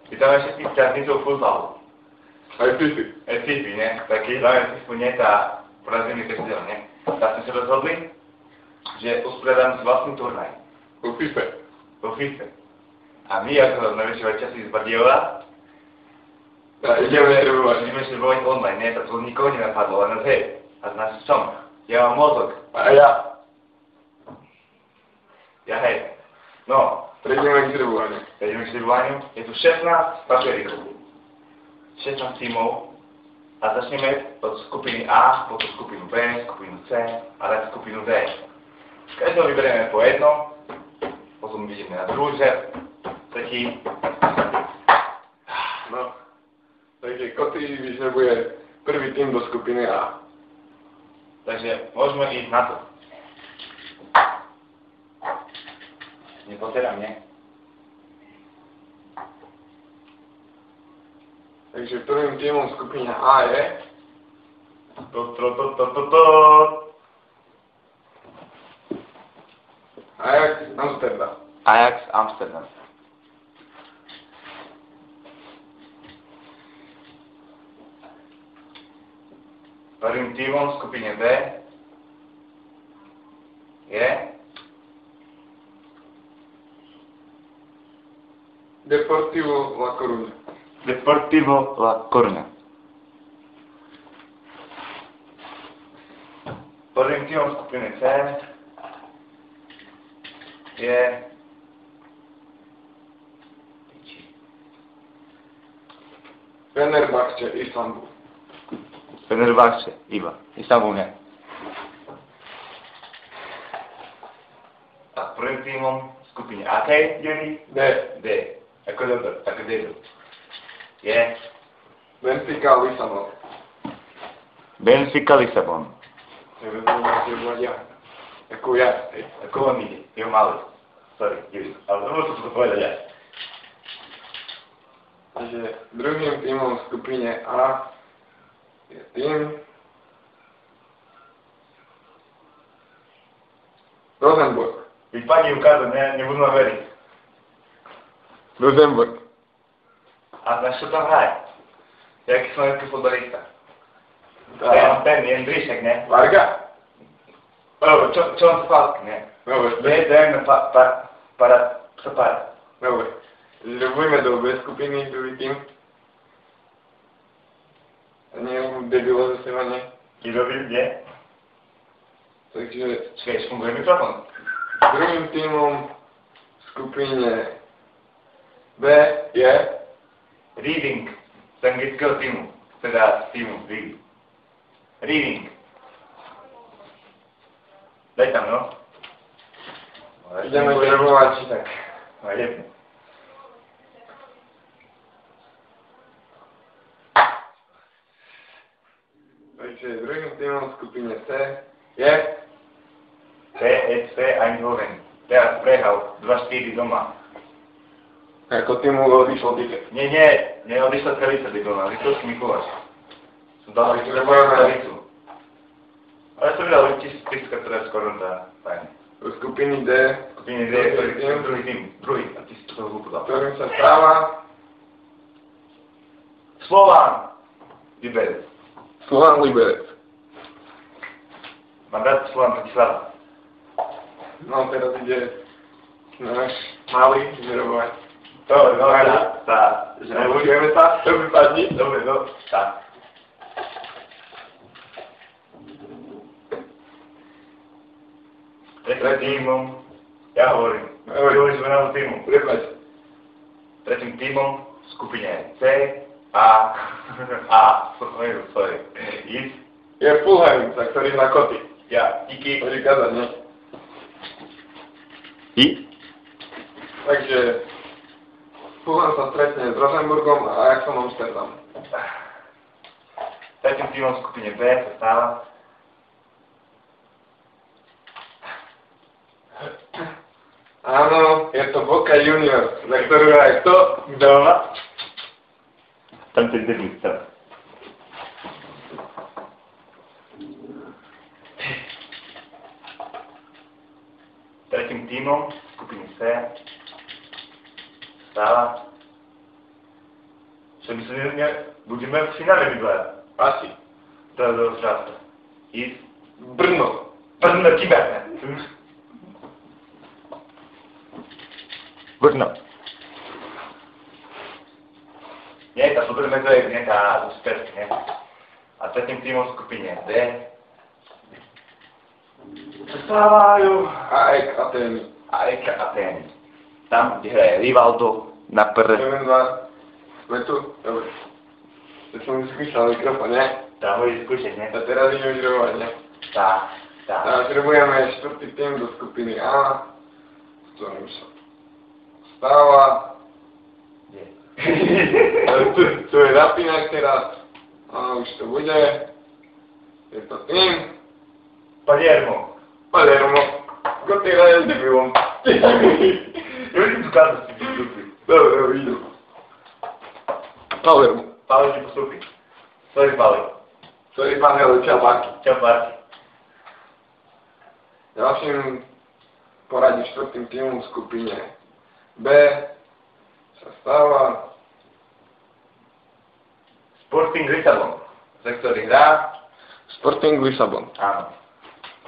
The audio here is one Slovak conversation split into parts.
Vítame všetkých šťastnícov futbalu. Aj FIFA. Aj FIFA, ne? Taký hlavne FIFA nie, tá porazili festival, ne? Tak sme sa rozhodli, že usporiadame si vlastný turnaj. Po FIFA. Po FIFA. A my ako najväčšie časy z Bardiova ideme štribovať online, ne? To nikoho nenapadlo, len nás hej. A z nás som. Ja mám mozog. A ja. Ja hej. No. Prejdeme k štribovaniu. Je tu 16 papierikov. 16 tímov. A začneme od skupiny A, potom skupinu B, skupinu C a tak skupinu D. Každého vyberieme po jedno, potom vidíme na druhý žer, tretí. No. Takže Koty vyžrebuje prvý tým do skupiny A. Takže môžeme ísť na to. Nepozerám, nie? Takže prvým tímom skupiny A je... Ajax Amsterdam. Ajax Amsterdam. Prvým tímom v skupine B je... Deportivo La Coruña. Deportivo La Coruña. Prvým tímom skupiny C je... Fenerbahce Istanbul. Fenerbahce, iba. Istanbul ne. A prvým tímom v skupine A je D. Ako D. Je... Benfica Lisabon. Benfica Lisabon. Ako ja. Ako on ide? Je malý. Sorry, Juri. Ale musím to povedať ja. Takže druhým tímom v skupine A je tým Rosenborg. Keď pani ukáže, nebudú ma veriť. Rosenborg. A znaš čo tam hraje? Jaký slovenský futbalista? Ten Jendrišek, ne? Varga? Čo on spálky, ne? Dobre. Dajme para. Dobre. Ľubujeme do B skupiny druhý tým. A nie debilo za seba, nie? Ti robil, nie? Takže Čakaj, funguje mikrofon. druhým tímom v skupine B je Reading. Z anglického týmu. Teda z týmu Reading. Reading. Daj tam, no. Ideme štribovať. Tak. No, jedno. Takže druhým tímom v skupine C je PSV Eindhoven. Teraz prehral 2-4 doma. ako týmu odišlo tiket. Nie, odišla Kralica doma, Litovský Mikuláš. Som dal Trebujeme Kralicu. Ale som videl 1300, ktorá skoro dá, fajn. Do skupiny D, Skupine D, druhý tým, a ty si to hlúpo dal. ktorým sa stáva Slován! Liberec. Slovan Liberec. Mám rád Slován Bratislava. No teraz ide náš malý vyrovovať. Dobre, no, že nebudeme sa, to vypadni. Dobre, no, tak. Tretím tímom, ja hovorím, hovorím zmenou tímu. Prepač. Tretím tímom v skupine C, sorry, Je Fulham, za ktorý na Koty. ja, díky. Chodí kazať, nie? Takže Fulham sa stretne s Rosenburgom a Ajaxom Amsterdam. Tretím tímom v skupine B sa stáva Áno, je to Boca Juniors, za ktorú hraje kto? doma. Tam to je debilista. Tretím tímom v skupine C C. Stáva. Čo my sa budeme v finále vybrať. Asi. To je dosť často. Ísť. Brno. Brno, Kiberne. Brno. Nie, tá supermezzo je nie tá úspeška, nie? A tretím týmom v skupine D zastávajú AEK Atény. AEK Atény. Tam, kde hraje Rivaldo na prvé. Jeden, dva. Sme tu? Dobre. To som už skúšal mikrofón, nie? Tam budeš skúšať, nie? A teraz ideme žrebovať, nie? Tá. Teraz žrebujeme štvrtý tým do skupiny A, s ktorým sa stáva. Tu je zapínať teraz. A už to bude. Je to tým. Palermo. Ko ty hraješ debilom? Neviem tu kázať si postupí. Dobre, vidím. Palermo. Pavel ti postupí. Sorry, Pavel. Sorry, pán Hele, čau, Marky. Čau, Marky. Ďalším poradím štvrtým týmom v skupine B sa stáva Sporting Lisabon, za ktorý hrá. Sporting Lisabon. Áno.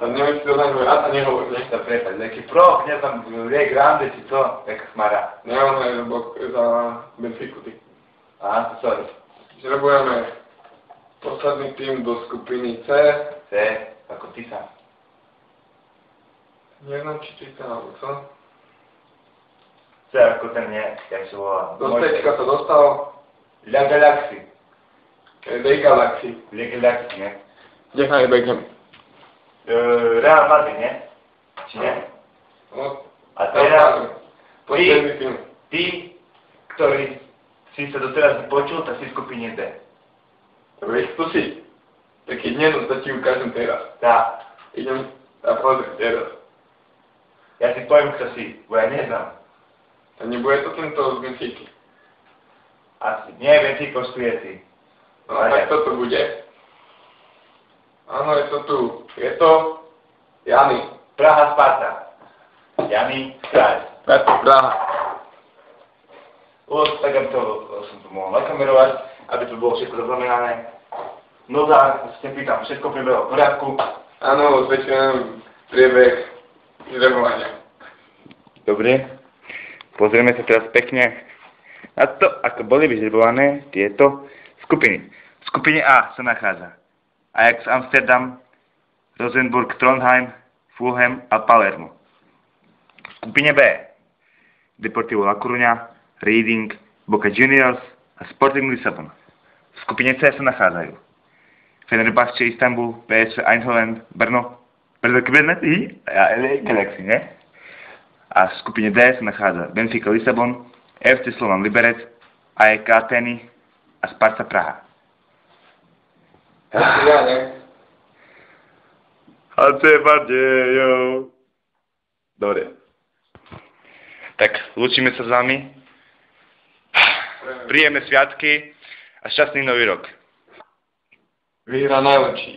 Tam neviem, či to znamená, ja sa nehovor, ne? To prepáč, nejaký proch, neznám, Rie Grande, či co, jak smara. Nemám aj za Benfiku, ty. Aha, sorry. Žrebujeme posledný tým do skupiny C. C, ako ty sa. Neviem, či ty sa, alebo co? C, ako ten nie, jak sa volá. Do stečka sa dostal. La Galaxy. Dej Galaxy. La Galaxy, nie? Kde hraje Beckham? Real Madrid, nie? Či nie? No, A teraz, posledný tým. ty, ktorý si sa doteraz počul, tak si v skupine D. Vieš, to si. Taký dnes, to ti ukážem teraz. Tá. Idem a pozrieť teraz. Ja si poviem, kto si, bo ja neznám. A nebude to tento z Benfiky. Asi. Nie, Benfikostuje si. No, tak toto bude. Áno, je to tu. Je to Jany. Praha, Sparta. Jany, Kráľ. Praha. Tak aby to som to mohol nakamerovať, aby to bolo všetko zaznamenané. No za, ste pýtam, všetko prebehlo v poriadku. Áno, zväčšujem priebeh žrebovania. Dobre. Pozrieme sa teraz pekne na to, ako boli vyžrebované tieto skupiny. V skupine A sa nachádza Ajax Amsterdam, Rosenborg Trondheim, Fulham a Palermo. V skupine B Deportivo La Coruña, Reading, Boca Juniors a Sporting Lisabon. V skupine C sa nachádzajú Fenerbahce Istanbul, PSV Eindhoven, Brno, Kiberne a LA Galaxy, ne? A v skupine D sa nachádza Benfica Lisabon, FC Slovan Liberec, AEK Atény a Sparta Praha. Ja, ne? A Cebadejo. Dobre. Tak, lúčime sa s vami. Príjemné sviatky a šťastný nový rok. Vyhrá najlepší.